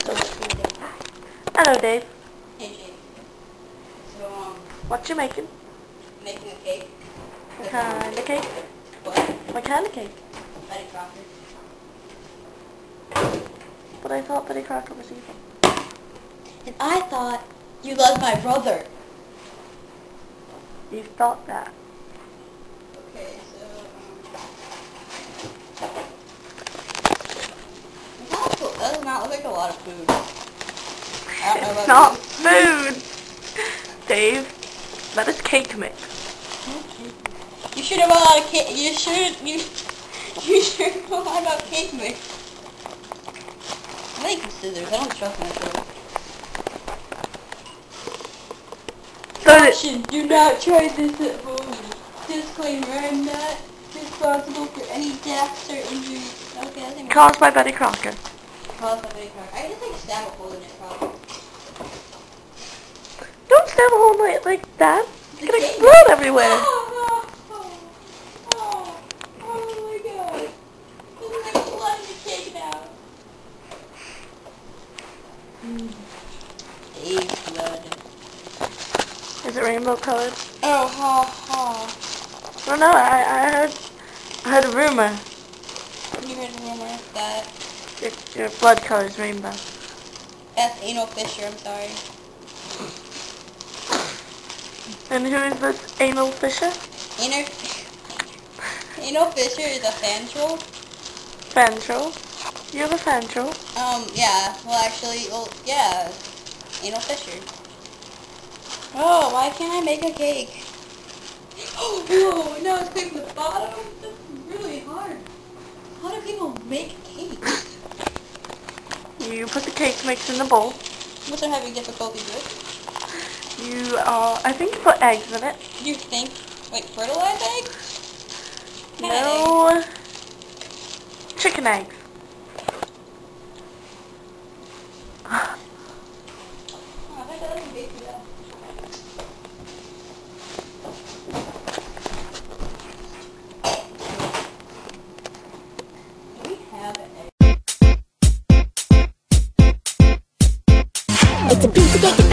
Hello, Dave. Hey, Jake. So, What you making? making a cake. What kind of cake? What? What kind of cake? Betty Crocker. But I thought Betty Crocker was evil. And I thought you loved my brother. You thought that. Okay, so, that does not look like a lot of food. I don't know It's about not food! Dave, that is cake mix. You should have a lot of cake. You should know a lot about cake mix. I'm making scissors. I don't trust myself. Caution, do not try this at home. Disclaimer, I'm not responsible for any deaths or injuries. Okay, I think Caused by Betty Crocker. caused by Betty Crocker. I just like stab a hole in it, probably. Don't stab a hole in it like that. It's The gonna cake explode everywhere. Oh my god. There's like blood in the cake now. Dave's blood. Is it rainbow colored? Oh, ha, ha. Well, no, I heard a rumor. You heard a rumor that Your blood color is rainbow. that's Anal Fisher, I'm sorry. And who is this Anal Fisher? Anal Fisher is a fan troll. Fan troll. You have a fan troll. Yeah. Well, actually, yeah. Anal Fisher. Oh, why can't I make a cake? Oh, whoa, now it's clear from the bottom? That's really hard. How do people make cakes? You put the cake mix in the bowl. What I'm having difficulty with? I think you put eggs in it. You think, like, fertilized eggs? No. Chicken eggs. Oh, I think that doesn't bake it up. We have eggs. It's a piece of cake.